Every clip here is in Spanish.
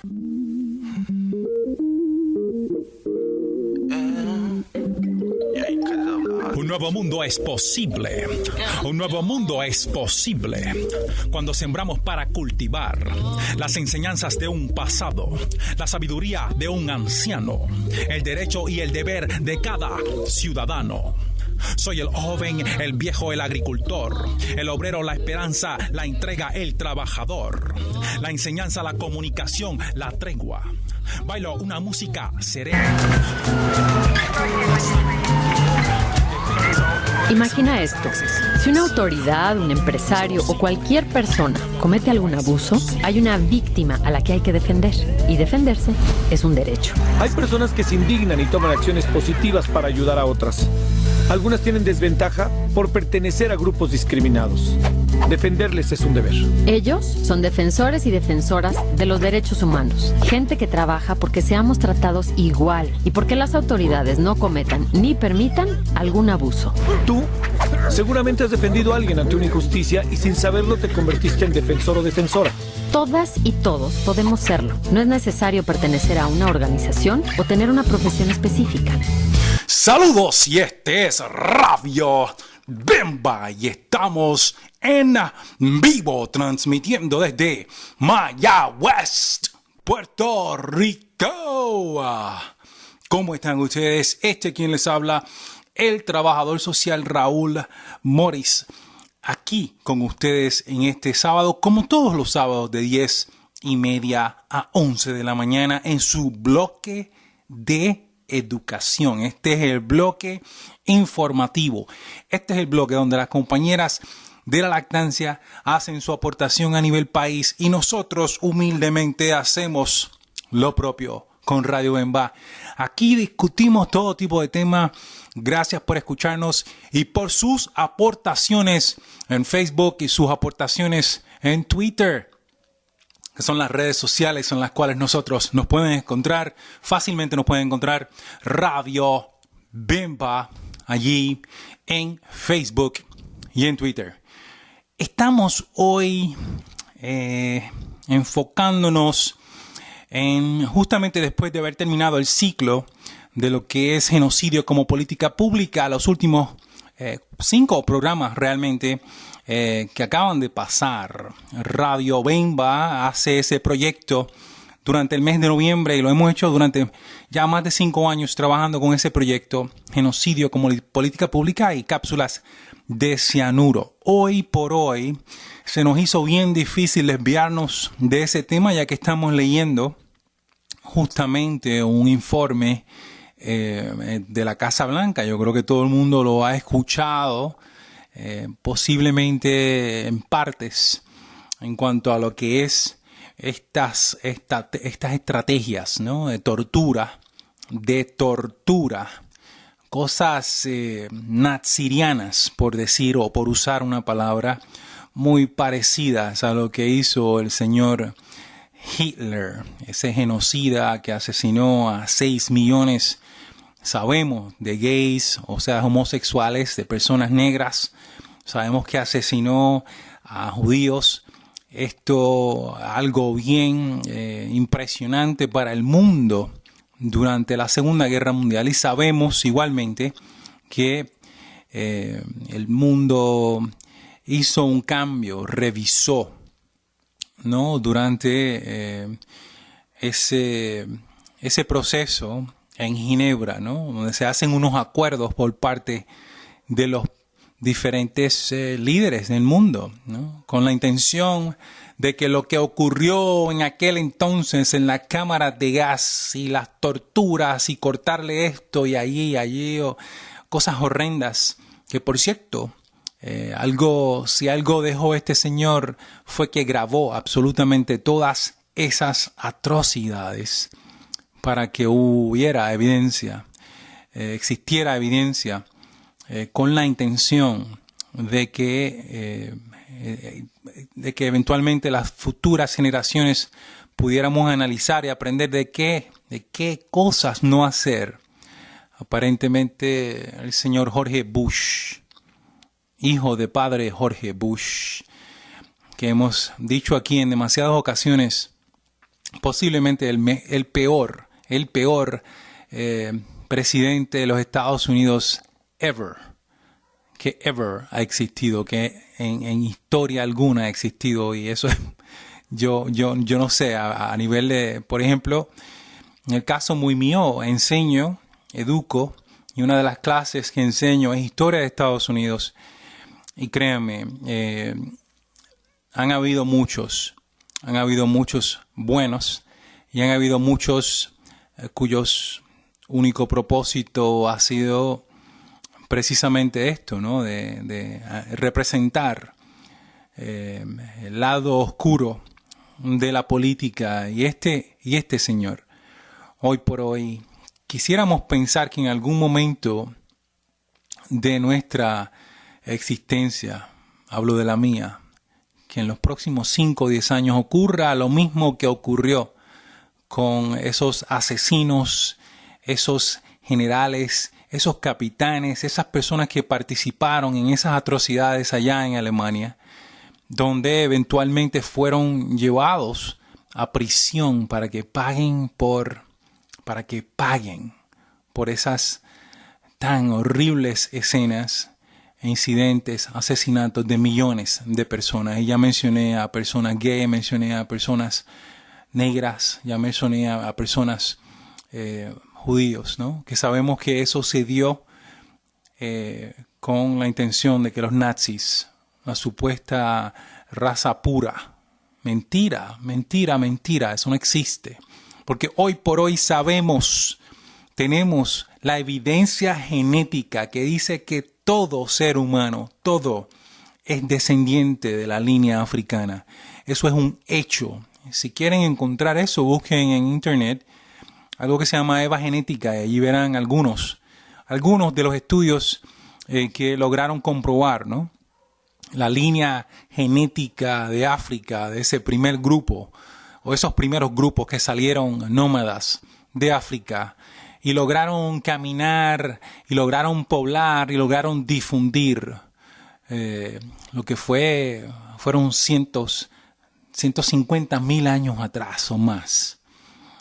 Un nuevo mundo es posible. Un nuevo mundo es posible cuando sembramos para cultivar las enseñanzas de un pasado, la sabiduría de un anciano, el derecho y el deber de cada ciudadano. Soy el joven, el viejo, el agricultor, el obrero, la esperanza, la entrega, el trabajador, la enseñanza, la comunicación, la tregua. Bailo una música serena. Imagina esto, si una autoridad, un empresario o cualquier persona comete algún abuso, hay una víctima a la que hay que defender, y defenderse es un derecho. Hay personas que se indignan y toman acciones positivas para ayudar a otras. Algunas tienen desventaja por pertenecer a grupos discriminados. Defenderles es un deber. Ellos son defensores y defensoras de los derechos humanos. Gente que trabaja porque seamos tratados igual y porque las autoridades no cometan ni permitan algún abuso. Tú seguramente has defendido a alguien ante una injusticia y sin saberlo te convertiste en defensor o defensora. Todas y todos podemos serlo. No es necesario pertenecer a una organización o tener una profesión específica. Saludos, y este es Radio Bemba y estamos en vivo transmitiendo desde Mayagüez, Puerto Rico. ¿Cómo están ustedes? Quien les habla, el trabajador social Raúl Morris, aquí con ustedes en este sábado, como todos los sábados de 10:30 a 11 de la mañana en su bloque de educación. Este es el bloque informativo. Este es el bloque donde las compañeras de la lactancia hacen su aportación a nivel país y nosotros humildemente hacemos lo propio con Radio Bemba. Aquí discutimos todo tipo de temas. Gracias por escucharnos y por sus aportaciones en Facebook y sus aportaciones en Twitter, que son las redes sociales en las cuales nosotros nos pueden encontrar. Fácilmente nos pueden encontrar Radio Bemba allí en Facebook y en Twitter. Estamos hoy enfocándonos en, justamente después de haber terminado el ciclo de lo que es genocidio como política pública, los últimos 5 programas realmente que acaban de pasar. Radio Bemba hace ese proyecto durante el mes de noviembre y lo hemos hecho durante ya más de 5 años trabajando con ese proyecto, genocidio como política pública y cápsulas de cianuro. Hoy por hoy se nos hizo bien difícil desviarnos de ese tema, ya que estamos leyendo justamente un informe de la Casa Blanca. Yo creo que todo el mundo lo ha escuchado, posiblemente en partes, en cuanto a lo que es estas estrategias, ¿no? de tortura, cosas nazirianas, por decir o por usar una palabra, muy parecidas a lo que hizo el señor Hitler, ese genocida que asesinó a 6 millones, sabemos, de gays, o sea, homosexuales, de personas negras. Sabemos que asesinó a judíos. Esto algo bien impresionante para el mundo durante la Segunda Guerra Mundial. Y sabemos igualmente que el mundo hizo un cambio, revisó, ¿no? Durante ese proceso en Ginebra, ¿no? Donde se hacen unos acuerdos por parte de los diferentes líderes del mundo, ¿no? Con la intención de que lo que ocurrió en aquel entonces en las cámaras de gas y las torturas y cortarle esto y allí, o cosas horrendas, que por cierto, si algo dejó este señor fue que grabó absolutamente todas esas atrocidades para que hubiera evidencia, existiera evidencia, con la intención de que eventualmente las futuras generaciones pudiéramos analizar y aprender de qué cosas no hacer. Aparentemente el señor George Bush, hijo de padre George Bush, que hemos dicho aquí en demasiadas ocasiones, posiblemente el peor presidente de los Estados Unidos que ever ha existido, que en historia alguna ha existido. Y eso es, yo no sé, a nivel de, por ejemplo, en el caso muy mío, educo, y una de las clases que enseño es historia de Estados Unidos. Y créanme, han habido muchos buenos y han habido muchos cuyos único propósito ha sido precisamente esto, ¿no? De representar el lado oscuro de la política. Y este señor, hoy por hoy, quisiéramos pensar que en algún momento de nuestra existencia, hablo de la mía, que en los próximos 5 o 10 años ocurra lo mismo que ocurrió con esos asesinos, esos generales, esos capitanes, esas personas que participaron en esas atrocidades allá en Alemania, donde eventualmente fueron llevados a prisión para que paguen por esas tan horribles escenas, incidentes, asesinatos de millones de personas. Y ya mencioné a personas gay, mencioné a personas negras, ya mencioné a personas judíos, ¿no? Que sabemos que eso se dio con la intención de que los nazis, la supuesta raza pura, mentira, eso no existe. Porque hoy por hoy tenemos la evidencia genética que dice que todo ser humano, todo es descendiente de la línea africana. Eso es un hecho. Si quieren encontrar eso, busquen en internet algo que se llama Eva Genética, y allí verán algunos de los estudios que lograron comprobar, ¿no? La línea genética de África, de ese primer grupo, o esos primeros grupos que salieron nómadas de África y lograron caminar, y lograron poblar, y lograron difundir lo que fueron 150,000 años atrás o más.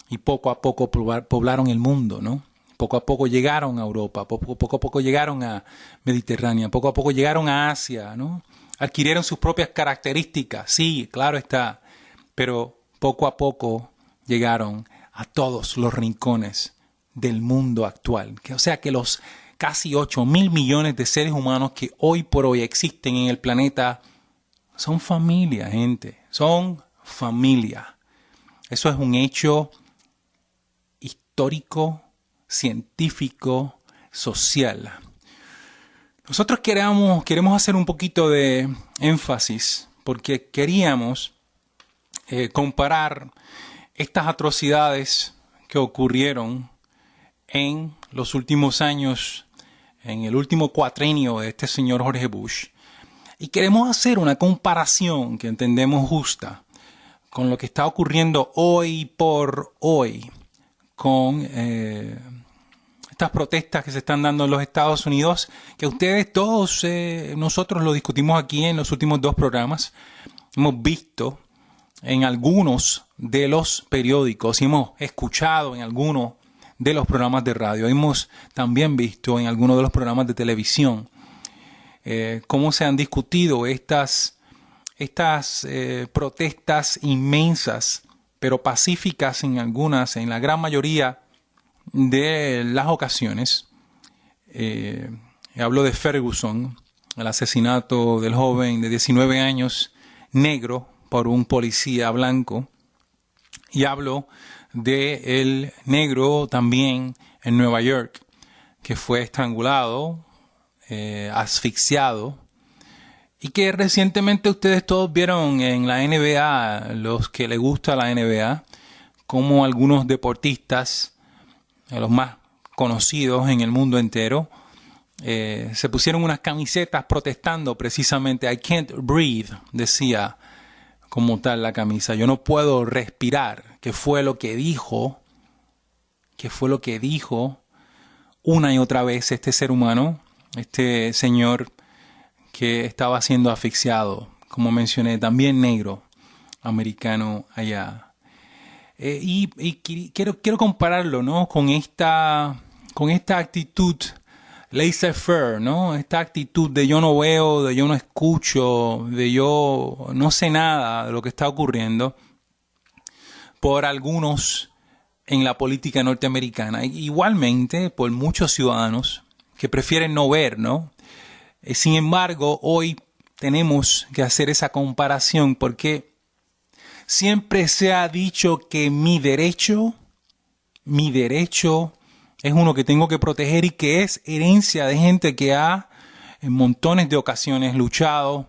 Y poco a poco poblaron el mundo, ¿no? Poco a poco llegaron a Europa, poco a poco llegaron a Mediterránea, poco a poco llegaron a Asia, ¿no? Adquirieron sus propias características, sí, claro está, pero poco a poco llegaron a todos los rincones del mundo actual. O sea que los casi 8,000 millones de seres humanos que hoy por hoy existen en el planeta son familia, gente, son familia. Eso es un hecho histórico, científico, social. Nosotros queremos hacer un poquito de énfasis porque queríamos comparar estas atrocidades que ocurrieron en los últimos años, en el último cuatrenio de este señor George Bush. Y queremos hacer una comparación que entendemos justa con lo que está ocurriendo hoy por hoy con estas protestas que se están dando en los Estados Unidos, que ustedes todos, nosotros lo discutimos aquí en los últimos 2 programas. Hemos visto en algunos de los periódicos y hemos escuchado en algunos de los programas de radio. Hemos también visto en algunos de los programas de televisión cómo se han discutido estas protestas inmensas, pero pacíficas en la gran mayoría de las ocasiones. Hablo de Ferguson, el asesinato del joven de 19 años negro por un policía blanco, y hablo de el negro también en Nueva York, que fue estrangulado, asfixiado, y que recientemente ustedes todos vieron en la NBA, los que les gusta la NBA, como algunos deportistas, los más conocidos en el mundo entero, se pusieron unas camisetas protestando precisamente. I can't breathe, decía como tal la camisa. Yo no puedo respirar, que fue lo que dijo una y otra vez este ser humano, este señor que estaba siendo asfixiado, como mencioné, también negro, americano allá. Quiero compararlo, ¿no? con esta actitud laissez-faire, ¿no? Esta actitud de yo no veo, de yo no escucho, de yo no sé nada de lo que está ocurriendo por algunos en la política norteamericana. Igualmente por muchos ciudadanos que prefieren no ver, ¿no? Sin embargo, hoy tenemos que hacer esa comparación porque siempre se ha dicho que mi derecho es uno que tengo que proteger y que es herencia de gente que ha en montones de ocasiones luchado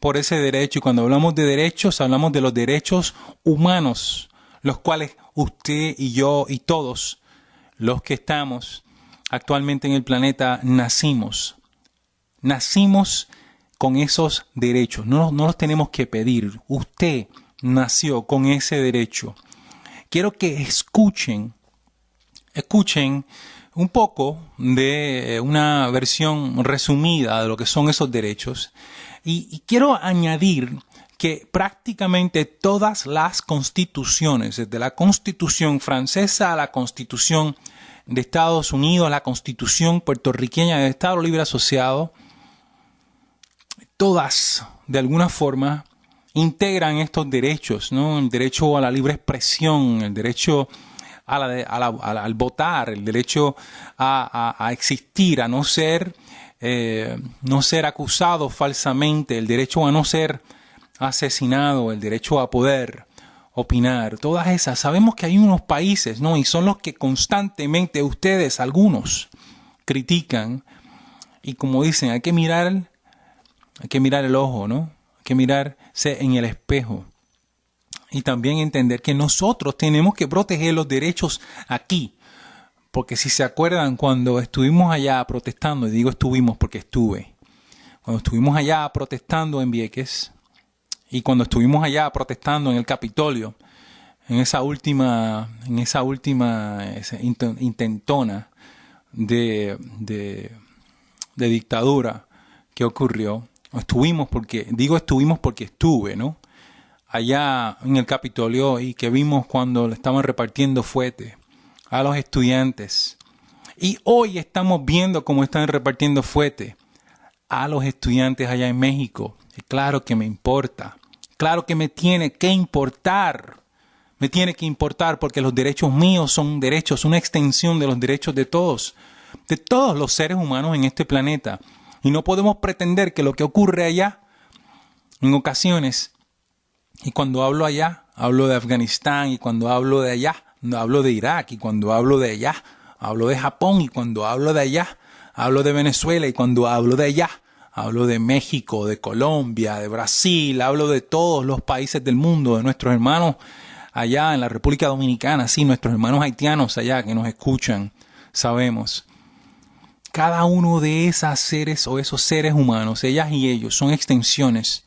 por ese derecho. Y cuando hablamos de derechos, hablamos de los derechos humanos, los cuales usted y yo y todos los que estamos actualmente en el planeta nacimos con esos derechos. No los tenemos que pedir. Usted nació con ese derecho. Quiero que escuchen un poco de una versión resumida de lo que son esos derechos. Y quiero añadir que prácticamente todas las constituciones, desde la Constitución francesa a la Constitución de Estados Unidos, la Constitución puertorriqueña del Estado Libre Asociado, todas de alguna forma integran estos derechos, ¿no? El derecho a la libre expresión, el derecho al votar, el derecho a existir, a no ser acusado falsamente, el derecho a no ser asesinado, el derecho a poder opinar. Todas esas. Sabemos que hay unos países, ¿no? Y son los que constantemente ustedes, algunos, critican. Y como dicen, hay que mirar el ojo, ¿no? Hay que mirarse en el espejo. Y también entender que nosotros tenemos que proteger los derechos aquí. Porque si se acuerdan, cuando estuvimos allá protestando, y digo estuvimos porque estuve, cuando estuvimos allá protestando en Vieques, y cuando estuvimos allá protestando en el Capitolio, en esa última intentona de dictadura que ocurrió, estuvimos porque estuve, ¿no? Allá en el Capitolio, y que vimos cuando le estaban repartiendo fuete a los estudiantes. Y hoy estamos viendo cómo están repartiendo fuete a los estudiantes allá en México. Y claro que me importa. Claro que me tiene que importar. Me tiene que importar porque los derechos míos son derechos, una extensión de los derechos de todos los seres humanos en este planeta. Y no podemos pretender que lo que ocurre allá, en ocasiones, y cuando hablo allá, hablo de Afganistán, y cuando hablo de allá, hablo de Irak, y cuando hablo de allá, hablo de Japón, y cuando hablo de allá, hablo de Venezuela, y cuando hablo de allá, hablo de México, de Colombia, de Brasil, hablo de todos los países del mundo, de nuestros hermanos allá en la República Dominicana, sí, nuestros hermanos haitianos allá que nos escuchan, sabemos. Cada uno de esas seres o esos seres humanos, ellas y ellos, son extensiones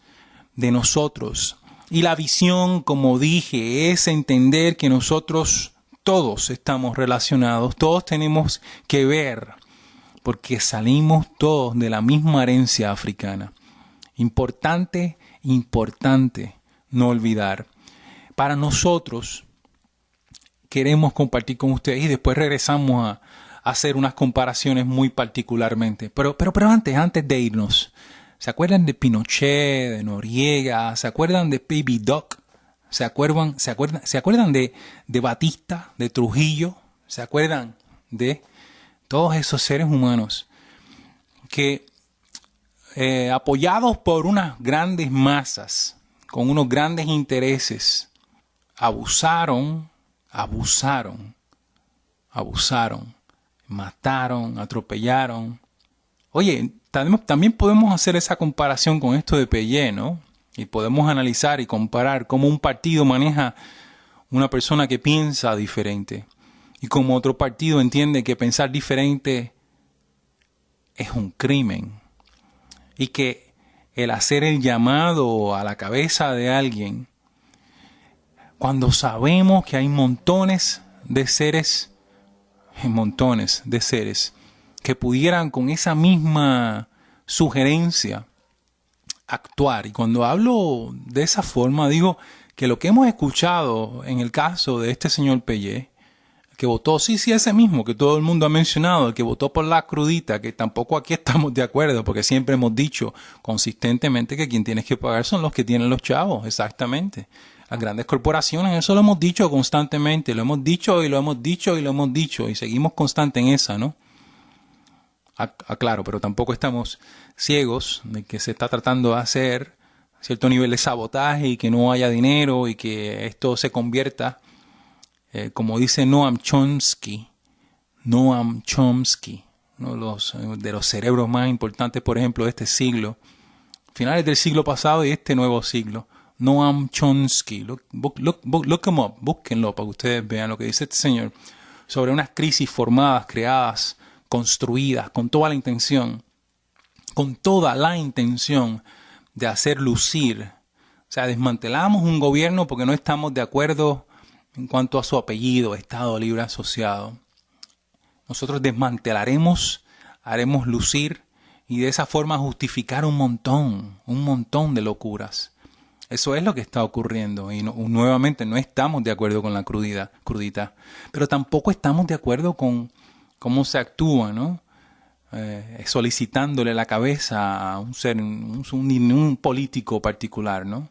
de nosotros. Y la visión, como dije, es entender que nosotros todos estamos relacionados, todos tenemos que ver, porque salimos todos de la misma herencia africana. Importante no olvidar. Para nosotros, queremos compartir con ustedes y después regresamos a hacer unas comparaciones muy particularmente. Pero antes de irnos, ¿se acuerdan de Pinochet, de Noriega? ¿Se acuerdan de Baby Doc? ¿Se acuerdan de Batista, de Trujillo? ¿Se acuerdan de todos esos seres humanos que apoyados por unas grandes masas, con unos grandes intereses, abusaron, mataron, atropellaron? Oye, también podemos hacer esa comparación con esto de Pellé, ¿no? Y podemos analizar y comparar cómo un partido maneja una persona que piensa diferente y cómo otro partido entiende que pensar diferente es un crimen y que el hacer el llamado a la cabeza de alguien cuando sabemos que hay montones de seres que pudieran con esa misma sugerencia actuar. Y cuando hablo de esa forma, digo que lo que hemos escuchado en el caso de este señor Pellé, que votó, sí, ese mismo que todo el mundo ha mencionado, el que votó por la crudita, que tampoco aquí estamos de acuerdo, porque siempre hemos dicho consistentemente que quien tienes que pagar son los que tienen los chavos, exactamente. Las grandes corporaciones, eso lo hemos dicho constantemente, lo hemos dicho y lo hemos dicho y lo hemos dicho, y seguimos constante en esa, ¿no? Claro, pero tampoco estamos ciegos de que se está tratando de hacer cierto nivel de sabotaje y que no haya dinero y que esto se convierta, como dice Noam Chomsky, uno de los cerebros más importantes, por ejemplo, de este siglo, finales del siglo pasado y este nuevo siglo, Noam Chomsky. Look him up, búsquenlo para que ustedes vean lo que dice este señor sobre unas crisis formadas, creadas, construidas con toda la intención de hacer lucir. O sea, desmantelamos un gobierno porque no estamos de acuerdo en cuanto a su apellido, Estado Libre Asociado. Nosotros desmantelaremos, haremos lucir y de esa forma justificar un montón de locuras. Eso es lo que está ocurriendo y nuevamente no estamos de acuerdo con la crudita, pero tampoco estamos de acuerdo con cómo se actúa, ¿no? Solicitándole la cabeza a un político particular, ¿no?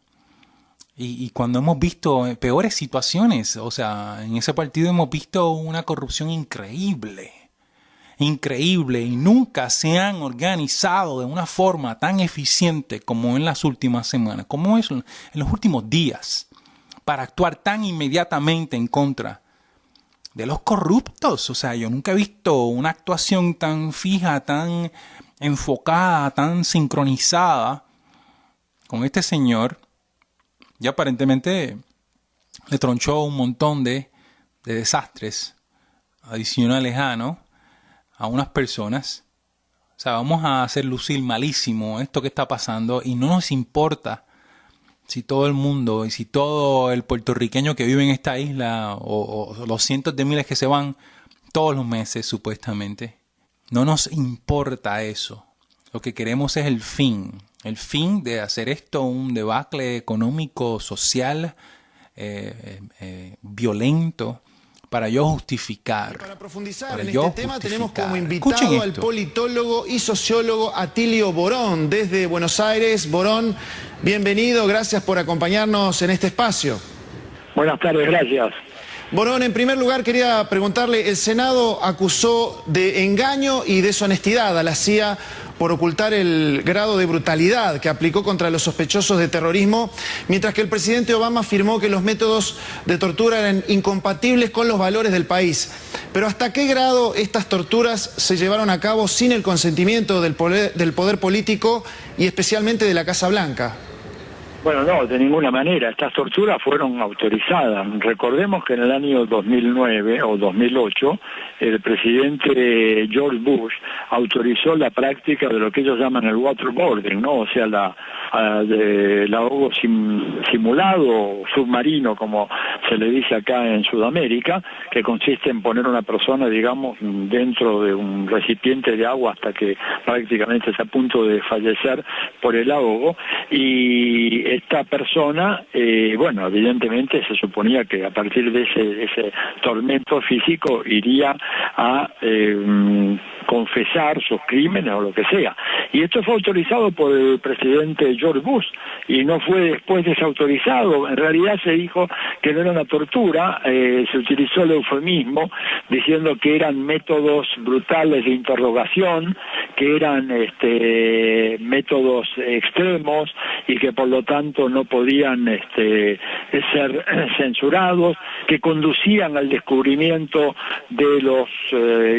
Y cuando hemos visto peores situaciones, o sea, en ese partido hemos visto una corrupción increíble, y nunca se han organizado de una forma tan eficiente como en las últimas semanas, como es en los últimos días, para actuar tan inmediatamente en contra de los corruptos. O sea, yo nunca he visto una actuación tan fija, tan enfocada, tan sincronizada con este señor. Y aparentemente le tronchó un montón de desastres adicionales a unas personas. O sea, vamos a hacer lucir malísimo esto que está pasando y no nos importa si todo el mundo y si todo el puertorriqueño que vive en esta isla o los cientos de miles que se van todos los meses supuestamente, no nos importa eso. Lo que queremos es el fin de hacer esto un debacle económico, social, violento, para yo justificar. Para profundizar en este tema tenemos como invitado al politólogo y sociólogo Atilio Borón desde Buenos Aires. Borón, bienvenido, gracias por acompañarnos en este espacio. Buenas tardes, gracias. Borón, en primer lugar quería preguntarle, el Senado acusó de engaño y deshonestidad a la CIA por ocultar el grado de brutalidad que aplicó contra los sospechosos de terrorismo, mientras que el presidente Obama afirmó que los métodos de tortura eran incompatibles con los valores del país. Pero ¿hasta qué grado estas torturas se llevaron a cabo sin el consentimiento del poder político y especialmente de la Casa Blanca? Bueno, no, de ninguna manera. Estas torturas fueron autorizadas. Recordemos que en el año 2009 o 2008, el presidente George Bush autorizó la práctica de lo que ellos llaman el waterboarding, ¿no? O sea, el ahogo simulado, submarino, como se le dice acá en Sudamérica, que consiste en poner a una persona, digamos, dentro de un recipiente de agua hasta que prácticamente está a punto de fallecer por el ahogo. Y esta persona, bueno, evidentemente se suponía que a partir de ese tormento físico iría a confesar sus crímenes o lo que sea. Y esto fue autorizado por el presidente George Bush y no fue después desautorizado. En realidad se dijo que no era una tortura, se utilizó el eufemismo diciendo que eran métodos brutales de interrogación, que eran métodos extremos y que por lo tanto no podían ser censurados, que conducían al descubrimiento de los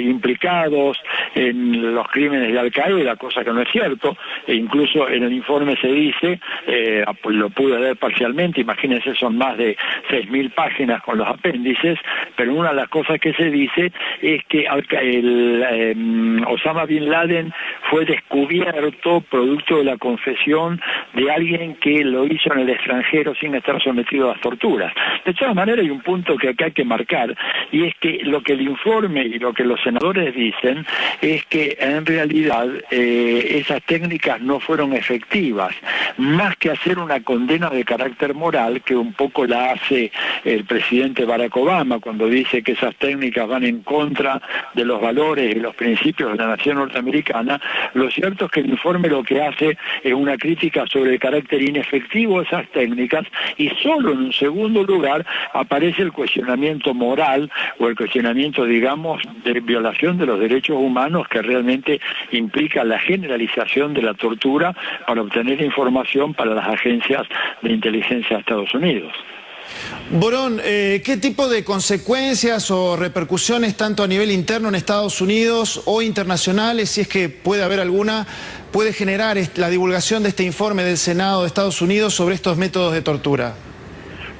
implicados en los crímenes de Al-Qaeda, cosa que no es cierto, e incluso en el informe se dice, lo pude leer parcialmente, imagínense, son más de 6.000 páginas con los apéndices, pero una de las cosas que se dice es que Osama Bin Laden crimen fue descubierto producto de la confesión de alguien que lo hizo en el extranjero sin estar sometido a las torturas. De todas maneras, hay un punto que acá hay que marcar, y es que lo que el informe y lo que los senadores dicen es que en realidad esas técnicas no fueron efectivas, más que hacer una condena de carácter moral, que un poco la hace el presidente Barack Obama cuando dice que esas técnicas van en contra de los valores y los principios de la nación norteamericana. Lo cierto es que el informe lo que hace es una crítica sobre el carácter inefectivo de esas técnicas, y solo en un segundo lugar aparece el cuestionamiento moral o el cuestionamiento, digamos, de violación de los derechos humanos, que realmente implica la generalización de la tortura para obtener información para las agencias de inteligencia de Estados Unidos. Borón, ¿qué tipo de consecuencias o repercusiones, tanto a nivel interno en Estados Unidos o internacionales, si es que puede haber alguna, puede generar la divulgación de este informe del Senado de Estados Unidos sobre estos métodos de tortura?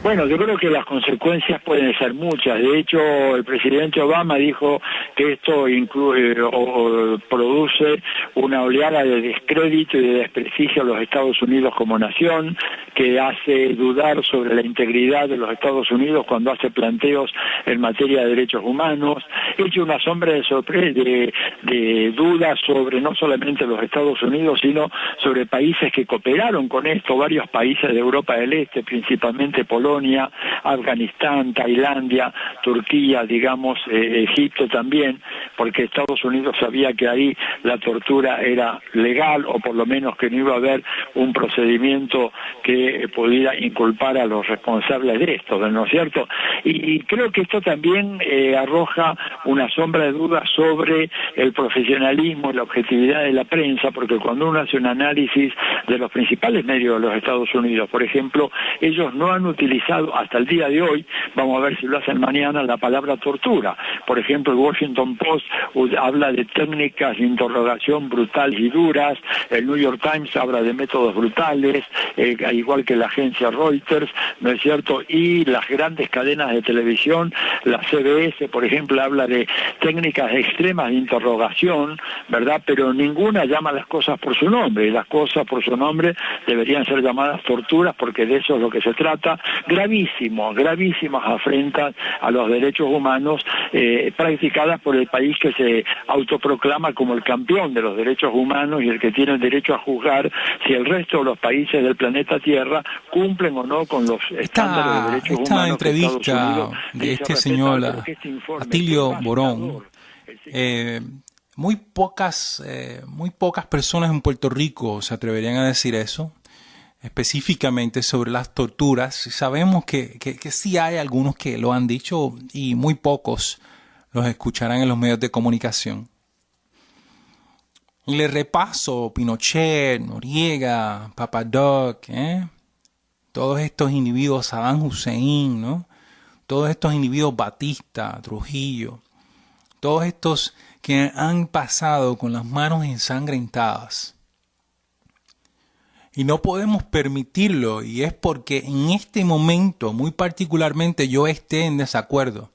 Bueno, yo creo que las consecuencias pueden ser muchas. De hecho, el presidente Obama dijo que esto incluye o produce una oleada de descrédito y de desprestigio a los Estados Unidos como nación, que hace dudar sobre la integridad de los Estados Unidos cuando hace planteos en materia de derechos humanos. Echa una sombra de dudas sobre no solamente los Estados Unidos, sino sobre países que cooperaron con esto, varios países de Europa del Este, principalmente Polonia, Afganistán, Tailandia, Turquía, digamos, Egipto también, porque Estados Unidos sabía que ahí la tortura era legal, o por lo menos que no iba a haber un procedimiento que pudiera inculpar a los responsables de esto, ¿no es cierto? Y creo que esto también arroja una sombra de duda sobre el profesionalismo y la objetividad de la prensa, porque cuando uno hace un análisis de los principales medios de los Estados Unidos, por ejemplo, ellos no han utilizado hasta el día de hoy, vamos a ver si lo hacen mañana, la palabra tortura. Por ejemplo, el Washington Post habla de técnicas de interrogación brutales y duras, el New York Times habla de métodos brutales, igual que la agencia Reuters, ¿no es cierto? Y las grandes cadenas de televisión, la CBS, por ejemplo, habla de técnicas extremas de interrogación, ¿verdad? Pero ninguna llama las cosas por su nombre, y las cosas por su nombre deberían ser llamadas torturas, porque de eso es lo que se trata. Gravísimas afrentas a los derechos humanos practicadas por el país que se autoproclama como el campeón de los derechos humanos y el que tiene el derecho a juzgar si el resto de los países del planeta Tierra cumplen o no con los estándares de derechos humanos. Esta entrevista de este señor Atilio Borón, muy pocas personas en Puerto Rico se atreverían a decir eso, específicamente sobre las torturas. Sabemos que sí hay algunos que lo han dicho, y muy pocos los escucharán en los medios de comunicación. Y le repaso Pinochet, Noriega, Papadoc, todos estos individuos, Saddam Hussein, ¿no? Todos estos individuos, Batista, Trujillo, todos estos que han pasado con las manos ensangrentadas. Y no podemos permitirlo, y es porque en este momento, muy particularmente, yo esté en desacuerdo.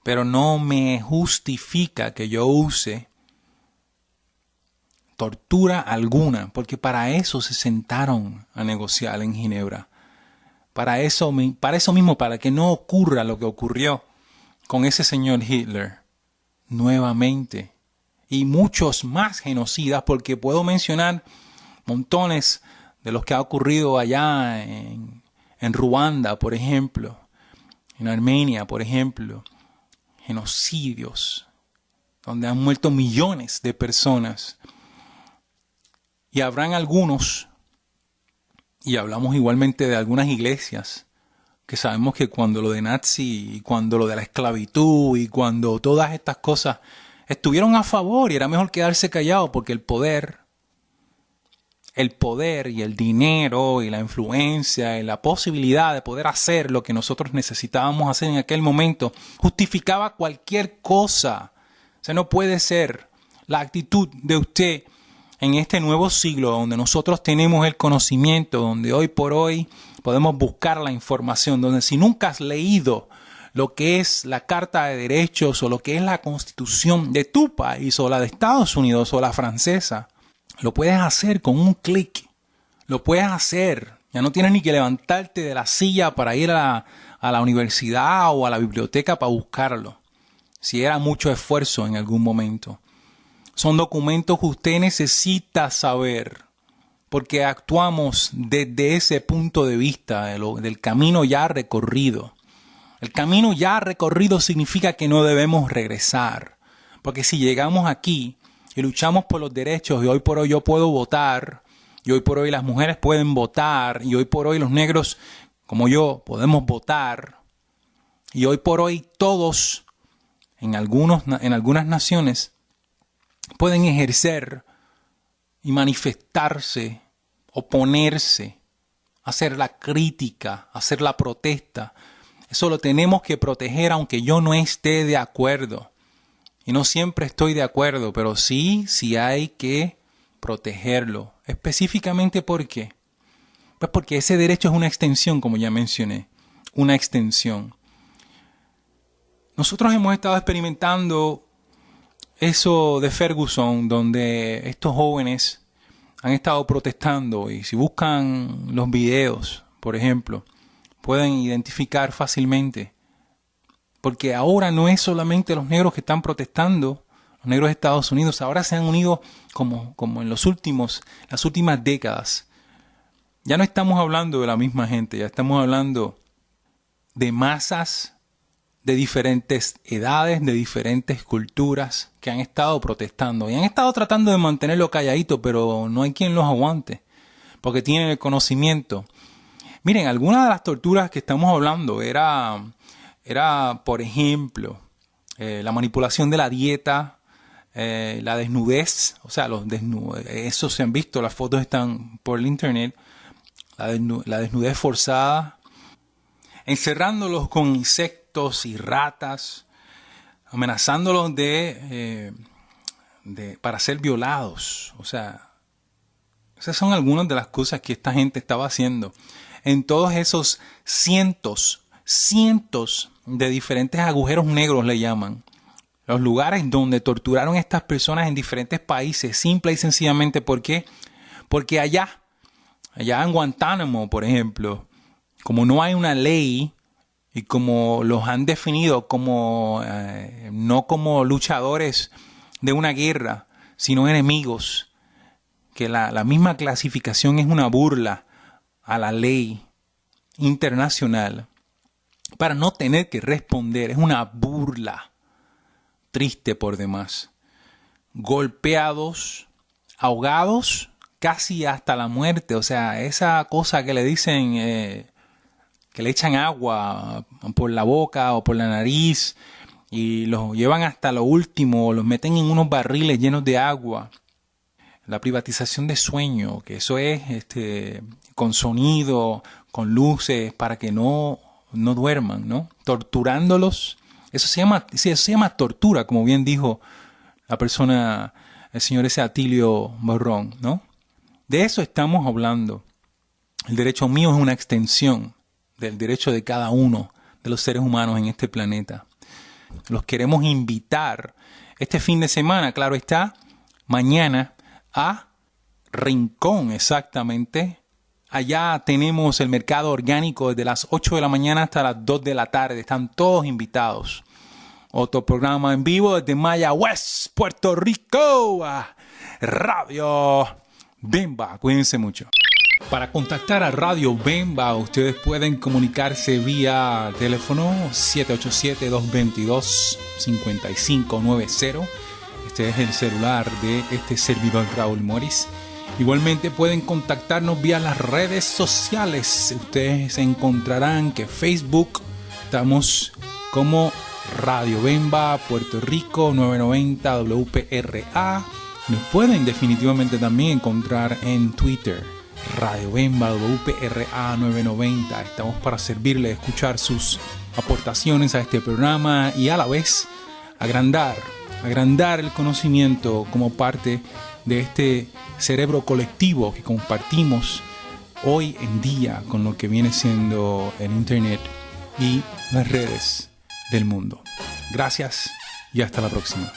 Pero no me justifica que yo use tortura alguna, porque para eso se sentaron a negociar en Ginebra. Para eso mismo, para que no ocurra lo que ocurrió con ese señor Hitler nuevamente. Y muchos más genocidas, porque puedo mencionar montones de los que ha ocurrido allá en Ruanda, por ejemplo, en Armenia, por ejemplo, genocidios, donde han muerto millones de personas. Y habrán algunos, y hablamos igualmente de algunas iglesias, que sabemos que cuando lo de Nazi, y cuando lo de la esclavitud, y cuando todas estas cosas estuvieron a favor, y era mejor quedarse callado, porque el poder y el dinero y la influencia y la posibilidad de poder hacer lo que nosotros necesitábamos hacer en aquel momento justificaba cualquier cosa. O sea, no puede ser la actitud de usted en este nuevo siglo donde nosotros tenemos el conocimiento, donde hoy por hoy podemos buscar la información, donde si nunca has leído lo que es la Carta de Derechos o lo que es la Constitución de tu país o la de Estados Unidos o la francesa, lo puedes hacer con un clic. Lo puedes hacer. Ya no tienes ni que levantarte de la silla para ir a la universidad o a la biblioteca para buscarlo. Si era mucho esfuerzo en algún momento. Son documentos que usted necesita saber. Porque actuamos desde ese punto de vista del camino ya recorrido. El camino ya recorrido significa que no debemos regresar. Porque si llegamos aquí y luchamos por los derechos y hoy por hoy yo puedo votar, y hoy por hoy las mujeres pueden votar, y hoy por hoy los negros como yo podemos votar, y hoy por hoy todos en algunas naciones pueden ejercer y manifestarse, oponerse, hacer la crítica, hacer la protesta. Eso lo tenemos que proteger aunque yo no esté de acuerdo. Y no siempre estoy de acuerdo, pero sí hay que protegerlo. Específicamente, ¿por qué? Pues porque ese derecho es una extensión, como ya mencioné, una extensión. Nosotros hemos estado experimentando eso de Ferguson, donde estos jóvenes han estado protestando y si buscan los videos, por ejemplo, pueden identificar fácilmente. Porque ahora no es solamente los negros que están protestando, los negros de Estados Unidos, ahora se han unido como en las últimas décadas. Ya no estamos hablando de la misma gente, ya estamos hablando de masas de diferentes edades, de diferentes culturas que han estado protestando y han estado tratando de mantenerlo calladito, pero no hay quien los aguante porque tienen el conocimiento. Miren, algunas de las torturas que estamos hablando era por ejemplo, la manipulación de la dieta, la desnudez, o sea, eso se han visto, las fotos están por el internet, la desnudez forzada, encerrándolos con insectos y ratas, amenazándolos para ser violados. O sea, esas son algunas de las cosas que esta gente estaba haciendo. En todos esos cientos de diferentes agujeros negros le llaman. Los lugares donde torturaron a estas personas en diferentes países, simple y sencillamente, ¿por qué? Porque allá en Guantánamo, por ejemplo, como no hay una ley y como los han definido como no como luchadores de una guerra, sino enemigos, que la misma clasificación es una burla a la ley internacional para no tener que responder, es una burla triste por demás. Golpeados, ahogados, casi hasta la muerte. O sea, esa cosa que le dicen, que le echan agua por la boca o por la nariz y los llevan hasta lo último, los meten en unos barriles llenos de agua. La privatización de sueño, que eso es con sonido, con luces, para que no duerman, ¿no? Torturándolos. Eso se llama tortura, como bien dijo la persona, el señor ese Atilio Borrón, ¿no? De eso estamos hablando. El derecho mío es una extensión del derecho de cada uno de los seres humanos en este planeta. Los queremos invitar este fin de semana, claro está, mañana a Rincón, exactamente. Allá tenemos el mercado orgánico desde las 8 de la mañana hasta las 2 de la tarde. Están todos invitados. Otro programa en vivo desde Mayagüez, Puerto Rico. Radio Bemba. Cuídense mucho. Para contactar a Radio Bemba, ustedes pueden comunicarse vía teléfono 787-222-5590. Este es el celular de este servidor Raúl Morris. Igualmente pueden contactarnos vía las redes sociales. Ustedes encontrarán que Facebook estamos como Radio Bemba Puerto Rico 990 WPRA. Nos pueden definitivamente también encontrar en Twitter, Radio Bemba WPRA 990. Estamos para servirle, escuchar sus aportaciones a este programa y a la vez agrandar el conocimiento como parte de este cerebro colectivo que compartimos hoy en día con lo que viene siendo el internet y las redes del mundo. Gracias y hasta la próxima.